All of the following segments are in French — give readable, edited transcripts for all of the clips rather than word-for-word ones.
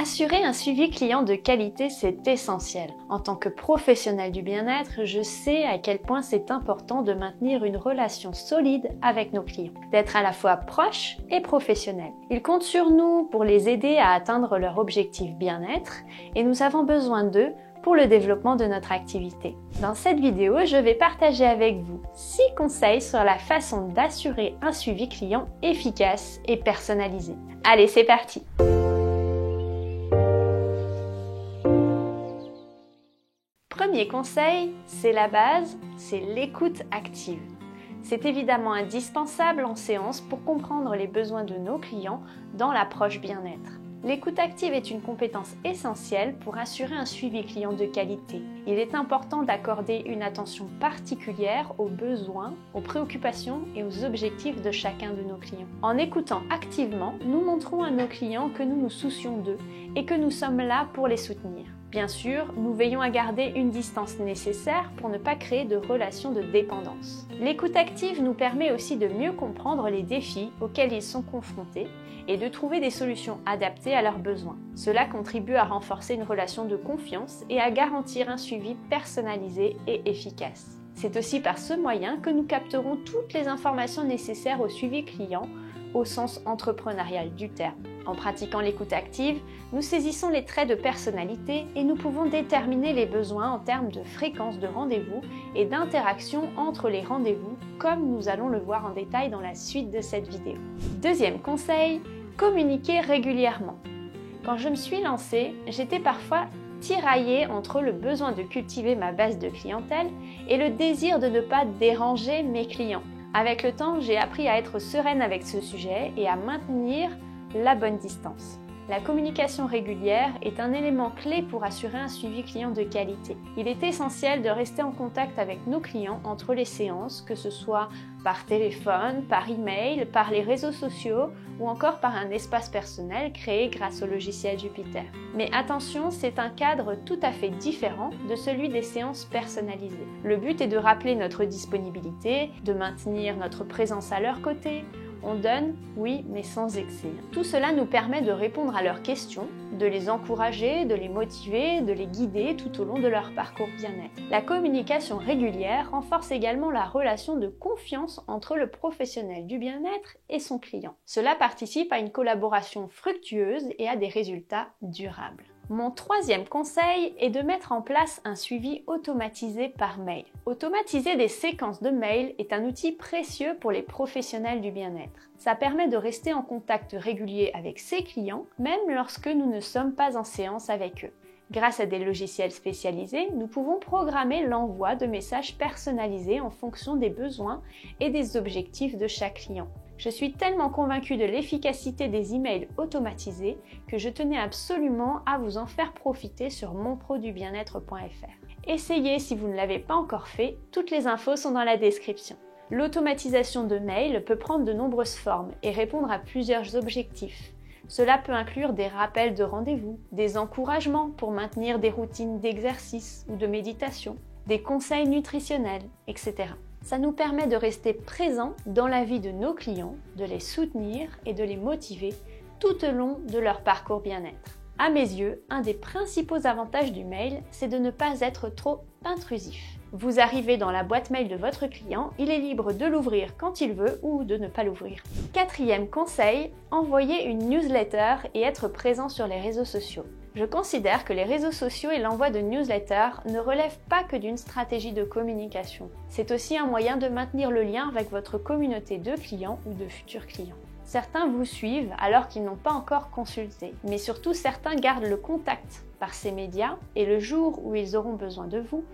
Assurer un suivi client de qualité, c'est essentiel. En tant que professionnel du bien-être, je sais à quel point c'est important de maintenir une relation solide avec nos clients, d'être à la fois proche et professionnel. Ils comptent sur nous pour les aider à atteindre leur objectif bien-être et nous avons besoin d'eux pour le développement de notre activité. Dans cette vidéo, je vais partager avec vous 6 conseils sur la façon d'assurer un suivi client efficace et personnalisé. Allez, c'est parti! Premier conseil, c'est la base, c'est l'écoute active. C'est évidemment indispensable en séance pour comprendre les besoins de nos clients dans l'approche bien-être. L'écoute active est une compétence essentielle pour assurer un suivi client de qualité. Il est important d'accorder une attention particulière aux besoins, aux préoccupations et aux objectifs de chacun de nos clients. En écoutant activement, nous montrons à nos clients que nous nous soucions d'eux et que nous sommes là pour les soutenir. Bien sûr, nous veillons à garder une distance nécessaire pour ne pas créer de relation de dépendance. L'écoute active nous permet aussi de mieux comprendre les défis auxquels ils sont confrontés et de trouver des solutions adaptées à leurs besoins. Cela contribue à renforcer une relation de confiance et à garantir un suivi personnalisé et efficace. C'est aussi par ce moyen que nous capterons toutes les informations nécessaires au suivi client au sens entrepreneurial du terme. En pratiquant l'écoute active, nous saisissons les traits de personnalité et nous pouvons déterminer les besoins en termes de fréquence de rendez-vous et d'interaction entre les rendez-vous, comme nous allons le voir en détail dans la suite de cette vidéo. Deuxième conseil, communiquer régulièrement. Quand je me suis lancée, j'étais parfois tiraillée entre le besoin de cultiver ma base de clientèle et le désir de ne pas déranger mes clients. Avec le temps, j'ai appris à être sereine avec ce sujet et à maintenir la bonne distance. La communication régulière est un élément clé pour assurer un suivi client de qualité. Il est essentiel de rester en contact avec nos clients entre les séances, que ce soit par téléphone, par email, par les réseaux sociaux ou encore par un espace personnel créé grâce au logiciel Jupiter. Mais attention, c'est un cadre tout à fait différent de celui des séances personnalisées. Le but est de rappeler notre disponibilité, de maintenir notre présence à leur côté. On donne, oui, mais sans excès. Tout cela nous permet de répondre à leurs questions, de les encourager, de les motiver, de les guider tout au long de leur parcours bien-être. La communication régulière renforce également la relation de confiance entre le professionnel du bien-être et son client. Cela participe à une collaboration fructueuse et à des résultats durables. Mon troisième conseil est de mettre en place un suivi automatisé par mail. Automatiser des séquences de mails est un outil précieux pour les professionnels du bien-être. Ça permet de rester en contact régulier avec ses clients, même lorsque nous ne sommes pas en séance avec eux. Grâce à des logiciels spécialisés, nous pouvons programmer l'envoi de messages personnalisés en fonction des besoins et des objectifs de chaque client. Je suis tellement convaincue de l'efficacité des emails automatisés que je tenais absolument à vous en faire profiter sur monproduitbienêtre.fr. Essayez si vous ne l'avez pas encore fait, toutes les infos sont dans la description. L'automatisation de mails peut prendre de nombreuses formes et répondre à plusieurs objectifs. Cela peut inclure des rappels de rendez-vous, des encouragements pour maintenir des routines d'exercice ou de méditation, des conseils nutritionnels, etc. Ça nous permet de rester présents dans la vie de nos clients, de les soutenir et de les motiver tout au long de leur parcours bien-être. À mes yeux, un des principaux avantages du mail, c'est de ne pas être trop intrusif. Vous arrivez dans la boîte mail de votre client, il est libre de l'ouvrir quand il veut ou de ne pas l'ouvrir. Quatrième conseil, envoyer une newsletter et être présent sur les réseaux sociaux. Je considère que les réseaux sociaux et l'envoi de newsletters ne relèvent pas que d'une stratégie de communication. C'est aussi un moyen de maintenir le lien avec votre communauté de clients ou de futurs clients. Certains vous suivent alors qu'ils n'ont pas encore consulté, mais surtout certains gardent le contact par ces médias et le jour où ils auront besoin de vous,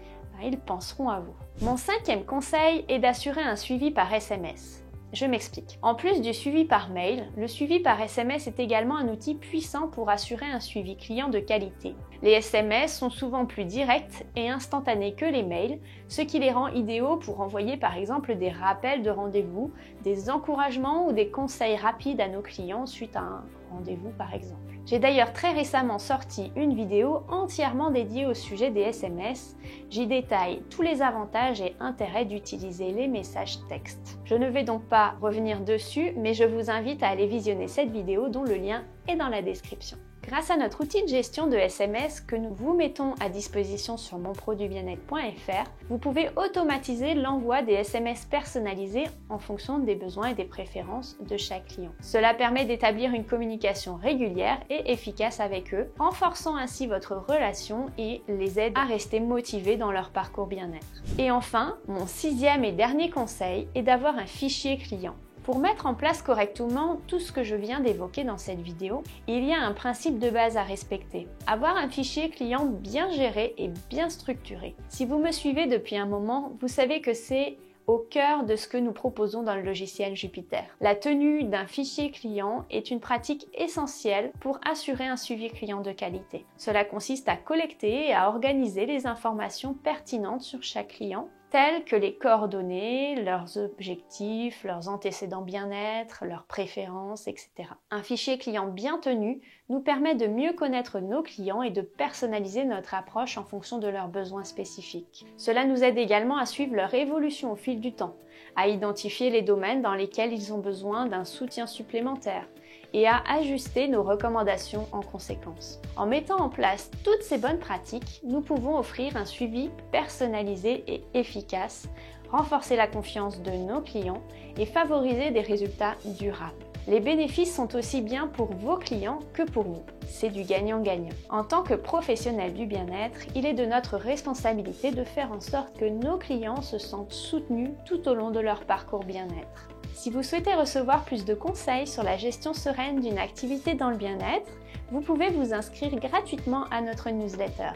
ils penseront à vous. Mon cinquième conseil est d'assurer un suivi par SMS. Je m'explique. En plus du suivi par mail, le suivi par SMS est également un outil puissant pour assurer un suivi client de qualité. Les SMS sont souvent plus directs et instantanés que les mails, ce qui les rend idéaux pour envoyer par exemple des rappels de rendez-vous, des encouragements ou des conseils rapides à nos clients suite à un rendez-vous par exemple. J'ai d'ailleurs très récemment sorti une vidéo entièrement dédiée au sujet des SMS. J'y détaille tous les avantages et intérêts d'utiliser les messages textes. Je ne vais donc pas revenir dessus, mais je vous invite à aller visionner cette vidéo dont le lien est dans la description. Grâce à notre outil de gestion de SMS que nous vous mettons à disposition sur monproduitbienêtre.fr, vous pouvez automatiser l'envoi des SMS personnalisés en fonction des besoins et des préférences de chaque client. Cela permet d'établir une communication régulière et efficace avec eux, renforçant ainsi votre relation et les aide à rester motivés dans leur parcours bien-être. Et enfin, mon 6e et dernier conseil est d'avoir un fichier client. Pour mettre en place correctement tout ce que je viens d'évoquer dans cette vidéo, il y a un principe de base à respecter. Avoir un fichier client bien géré et bien structuré. Si vous me suivez depuis un moment, vous savez que c'est au cœur de ce que nous proposons dans le logiciel Jupiter. La tenue d'un fichier client est une pratique essentielle pour assurer un suivi client de qualité. Cela consiste à collecter et à organiser les informations pertinentes sur chaque client, telles que les coordonnées, leurs objectifs, leurs antécédents bien-être, leurs préférences, etc. Un fichier client bien tenu nous permet de mieux connaître nos clients et de personnaliser notre approche en fonction de leurs besoins spécifiques. Cela nous aide également à suivre leur évolution au fil du temps, à identifier les domaines dans lesquels ils ont besoin d'un soutien supplémentaire et à ajuster nos recommandations en conséquence. En mettant en place toutes ces bonnes pratiques, nous pouvons offrir un suivi personnalisé et efficace, renforcer la confiance de nos clients et favoriser des résultats durables. Les bénéfices sont aussi bien pour vos clients que pour nous. C'est du gagnant-gagnant. En tant que professionnels du bien-être, il est de notre responsabilité de faire en sorte que nos clients se sentent soutenus tout au long de leur parcours bien-être. Si vous souhaitez recevoir plus de conseils sur la gestion sereine d'une activité dans le bien-être, vous pouvez vous inscrire gratuitement à notre newsletter.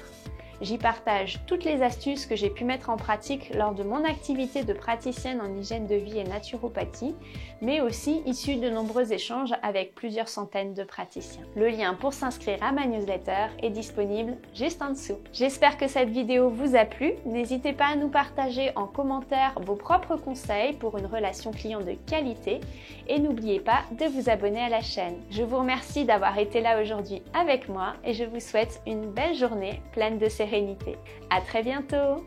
J'y partage toutes les astuces que j'ai pu mettre en pratique lors de mon activité de praticienne en hygiène de vie et naturopathie, mais aussi issues de nombreux échanges avec plusieurs centaines de praticiens. Le lien pour s'inscrire à ma newsletter est disponible juste en dessous. J'espère que cette vidéo vous a plu. N'hésitez pas à nous partager en commentaire vos propres conseils pour une relation client de qualité et n'oubliez pas de vous abonner à la chaîne. Je vous remercie d'avoir été là aujourd'hui avec moi et je vous souhaite une belle journée pleine de sérénité. À très bientôt!